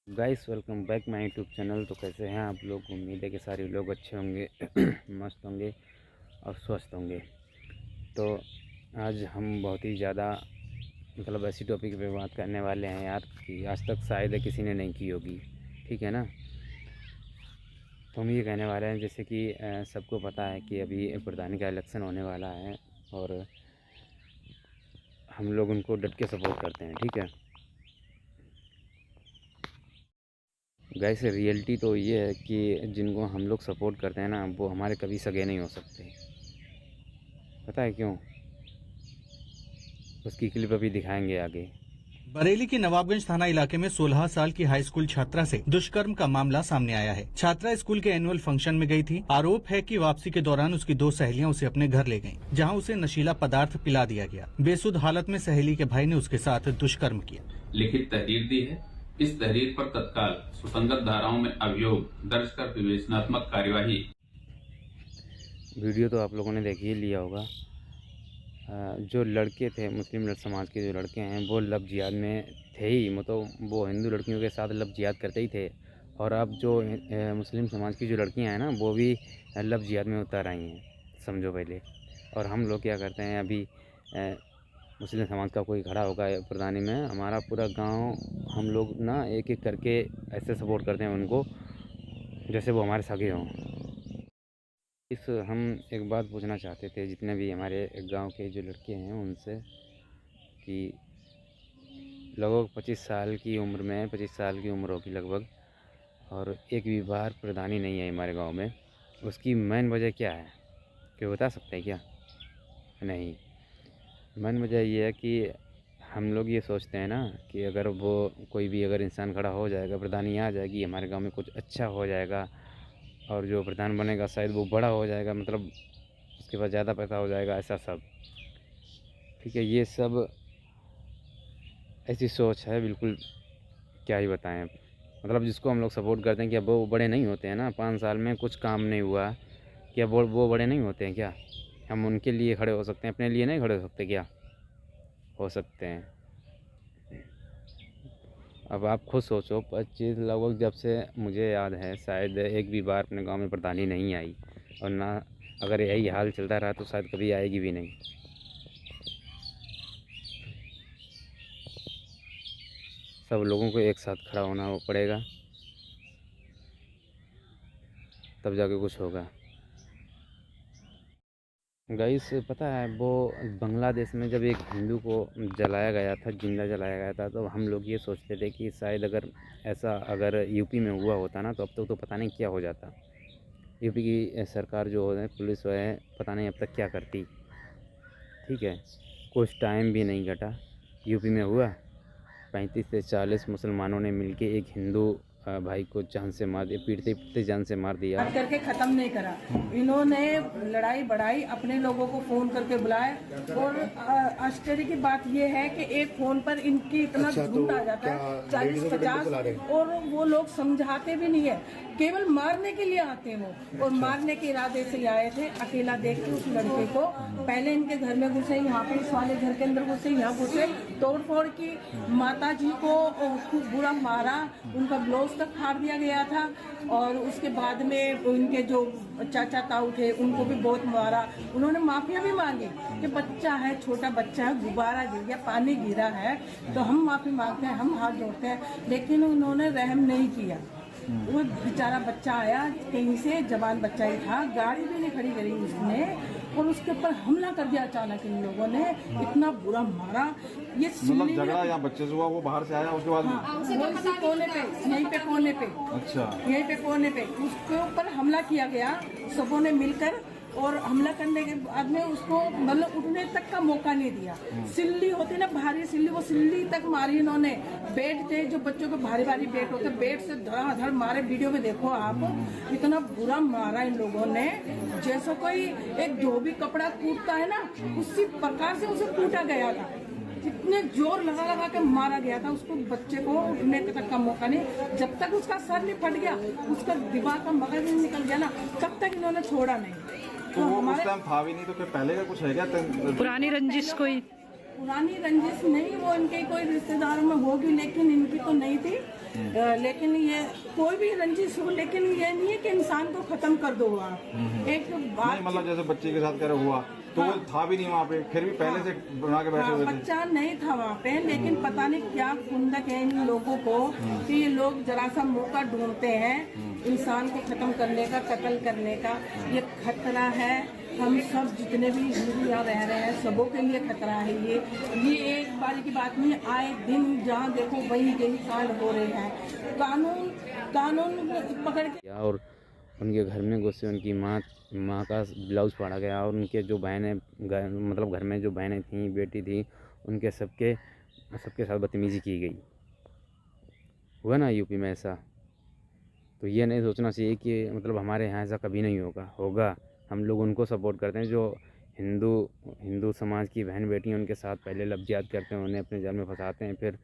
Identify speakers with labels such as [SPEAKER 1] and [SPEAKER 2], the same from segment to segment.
[SPEAKER 1] Guys welcome back my YouTube channel. तो कैसे हैं आप लोग? उम्मीद है कि सारे लोग अच्छे होंगे मस्त होंगे और स्वस्थ होंगे। तो आज हम बहुत ही ज़्यादा मतलब ऐसी टॉपिक पे बात करने वाले हैं यार कि आज तक शायद किसी ने नहीं की होगी। ठीक है ना? तो हम ये कहने वाले हैं जैसे कि सबको पता है कि अभी प्रधानी का इलेक्शन होने वाला है और हम लोग उनको डट के सपोर्ट करते हैं। ठीक है गाइस, रियलिटी तो ये है कि जिनको हम लोग सपोर्ट करते हैं ना, वो हमारे कभी सगे नहीं हो सकते। पता है क्यों? उसकी क्लिप अभी दिखाएंगे आगे।
[SPEAKER 2] बरेली के नवाबगंज थाना इलाके में 16 साल की हाई स्कूल छात्रा से दुष्कर्म का मामला सामने आया है। छात्रा स्कूल के एनुअल फंक्शन में गई थी। आरोप है कि वापसी के दौरान उसकी 2 सहेलियां उसे अपने घर ले गईं, जहां उसे नशीला पदार्थ पिला दिया गया। बेसुध हालत में सहेली के भाई ने उसके साथ दुष्कर्म किया।
[SPEAKER 3] लिखित तहरीर दी है। इस तहरीर पर तत्काल सुसंगत धाराओं में अभियोग दर्ज कर विवेचनात्मक कार्यवाही।
[SPEAKER 1] वीडियो तो आप लोगों ने देख ही लिया होगा। जो लड़के थे, मुस्लिम समाज के जो लड़के हैं, वो लव जिहाद में थे ही। मतलब वो हिंदू लड़कियों के साथ लव जिहाद करते ही थे। और अब जो मुस्लिम समाज की जो लड़कियां हैं ना, वो भी लव जिहाद में उतर आई हैं, समझो पहले। और हम लोग क्या करते हैं, अभी मुस्लिम समाज का कोई खड़ा होगा प्रधानी में, हमारा पूरा गांव हम लोग ना एक एक करके ऐसे सपोर्ट करते हैं उनको जैसे वो हमारे सगे हों। हम एक बात पूछना चाहते थे जितने भी हमारे गांव के जो लड़के हैं उनसे कि लगभग 25 साल की उम्र में, 25 साल की उम्र होगी लगभग, और एक भी बार प्रधानी नहीं है हमारे गांव में। उसकी मेन वजह क्या है? क्या बता सकते हैं क्या? नहीं, मेन वजह ये है कि हम लोग ये सोचते हैं ना कि अगर वो कोई भी अगर इंसान खड़ा हो जाएगा, प्रधानी आ जाएगी, हमारे गांव में कुछ अच्छा हो जाएगा और जो प्रधान बनेगा शायद वो बड़ा हो जाएगा, मतलब उसके पास ज़्यादा पैसा हो जाएगा, ऐसा सब। ठीक है, ये सब ऐसी सोच है बिल्कुल, क्या ही बताएं। मतलब जिसको हम लोग सपोर्ट करते हैं, क्या वो बड़े नहीं होते हैं ना? 5 साल में कुछ काम नहीं हुआ, क्या वो बड़े नहीं होते हैं क्या? हम उनके लिए खड़े हो सकते हैं, अपने लिए नहीं खड़े हो सकते क्या? हो सकते हैं। अब आप खुद सोचो, 25 लगभग जब से मुझे याद है शायद एक भी बार अपने गांव में प्रधानी नहीं आई, और ना अगर यही हाल चलता रहा तो शायद कभी आएगी भी नहीं। सब लोगों को एक साथ खड़ा होना पड़ेगा, तब जाके कुछ होगा। गाइस, पता है वो बांग्लादेश में जब एक हिंदू को जलाया गया था, जिंदा जलाया गया था, तो हम लोग ये सोचते थे कि शायद अगर ऐसा अगर यूपी में हुआ होता ना, तो अब तक तो पता नहीं क्या हो जाता। यूपी की सरकार जो है, पुलिस है, पता नहीं अब तक क्या करती। ठीक है, कुछ टाइम भी नहीं घटा, यूपी में हुआ 35 से 40 मुसलमानों ने मिलके एक हिंदू भाई को जान से मार दिया, पीटते पीटते जान से मार दिया।
[SPEAKER 4] करके खत्म नहीं करा। इन्होंने लड़ाई बढ़ाई, अपने लोगों को फोन करके बुलाए। और आश्चर्य की बात यह है कि एक फोन पर इनकी इतना झुंड आ जाता है, 40-50, और वो लोग समझाते भी नहीं है, केवल मारने के लिए आते हैं वो। और मारने के इरादे से आए थे। अकेला देख के उस लड़के को पहले इनके घर में घुसे, यहाँ पे इस वाले घर के अंदर घुसे, यहाँ घुसे, तोड़ फोड़ की। माता जी को खूब बुरा मारा, उनका ब्लाउज तक फाड़ दिया गया था। और उसके बाद में उनके जो चाचा ताऊ थे उनको भी बहुत मारा। उन्होंने माफिया भी मांगी कि बच्चा है, छोटा बच्चा है, गुब्बारा गिर गया, पानी गिरा है, तो हम माफी मांगते हैं, हम हाथ जोड़ते हैं। लेकिन उन्होंने रहम नहीं किया। वो बेचारा बच्चा आया कहीं से, जवान बच्चा ही था, गाड़ी भी नहीं खड़ी करी उसने, और उसके ऊपर हमला कर दिया अचानक। इन लोगों ने इतना बुरा मारा। ये
[SPEAKER 5] मतलब झगड़ा यहाँ बच्चे से हुआ, वो बाहर से आया उसके बाद?
[SPEAKER 4] हाँ, इसी कोने पे, यहीं पे कोने पे।
[SPEAKER 5] अच्छा,
[SPEAKER 4] यहीं पे कोने पे उसके ऊपर हमला किया गया सबों ने मिलकर। और हमला करने के बाद में उसको मतलब उठने तक का मौका नहीं दिया। सिल्ली होती ना, भारी सिल्ली, वो सिल्ली तक मारी इन्होंने। बेड थे जो बच्चों के भारी भारी बेड होते, बेड से धड़ाधड़ मारे। वीडियो में देखो आप, इतना बुरा मारा इन लोगों ने, जैसा कोई एक धोबी कपड़ा कूटता है ना, उसी प्रकार से उसे कूटा गया था। इतने जोर लगा लगा के मारा गया था उसको, बच्चे को उठने तक का मौका नहीं। जब तक उसका सर नहीं फट गया, उसका दिमाग का मगज नहीं निकल गया ना, तब तक इन्होंने छोड़ा नहीं।
[SPEAKER 5] तो वो उस टाइम था भी नहीं, तो फिर पहले का कुछ है क्या?
[SPEAKER 6] पुरानी रंजिश कोई?
[SPEAKER 4] पुरानी रंजिश नहीं, वो इनके कोई रिश्तेदारों में होगी, लेकिन इनकी तो नहीं थी। लेकिन ये कोई भी रंजिश हो, लेकिन ये नहीं है कि इंसान को खत्म कर दो आप। एक
[SPEAKER 5] नहीं
[SPEAKER 4] बात
[SPEAKER 5] मतलब जैसे बच्चे के साथ क्या हुआ तो वो था भी नहीं वहाँ पे, फिर भी पहले से बना के बैठे हुए थे।
[SPEAKER 4] बच्चा नहीं था वहाँ पे, लेकिन पता नहीं क्या खुंदक है इन लोगों को कि ये लोग जरा सा मौका ढूंढते हैं इंसान को खत्म करने का, कत्ल करने का। ये खतरा है, हम सब जितने भी हिंदू यहाँ रह रहे हैं सबों के लिए खतरा है। ये एक बार की बात नहीं, आए दिन जहाँ देखो वही यही कांड हो रहे हैं। कानून पकड़ के
[SPEAKER 1] और उनके घर में घुसे, उनकी माँ का ब्लाउज फाड़ा गया और उनके जो बहनें मतलब घर में जो बहनें थीं, बेटी थी, उनके सबके साथ बदतमीजी की गई। हुआ ना यूपी में ऐसा। तो ये नहीं सोचना चाहिए कि मतलब हमारे यहाँ ऐसा कभी नहीं होगा। हम लोग उनको सपोर्ट करते हैं जो हिंदू समाज की बहन बेटी हैं, उनके साथ पहले लफ्ज़ियात करते हैं, उन्हें अपने जाल में फंसाते हैं, फिर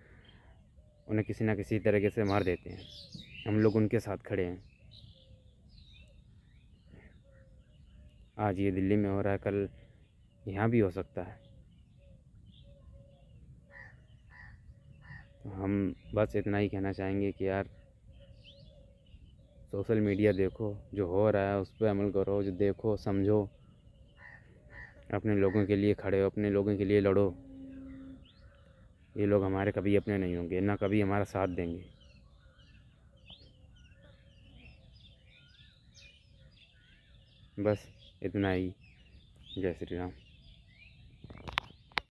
[SPEAKER 1] उन्हें किसी ना किसी तरीके से मार देते हैं। हम लोग उनके साथ खड़े हैं। आज ये दिल्ली में हो रहा है, कल यहाँ भी हो सकता है। तो हम बस इतना ही कहना चाहेंगे कि यार सोशल मीडिया देखो, जो हो रहा है उस पर अमल करो, जो देखो समझो, अपने लोगों के लिए खड़े हो, अपने लोगों के लिए लड़ो। ये लोग हमारे कभी अपने नहीं होंगे, ना कभी हमारा साथ देंगे। बस इतना ही। जय श्री राम।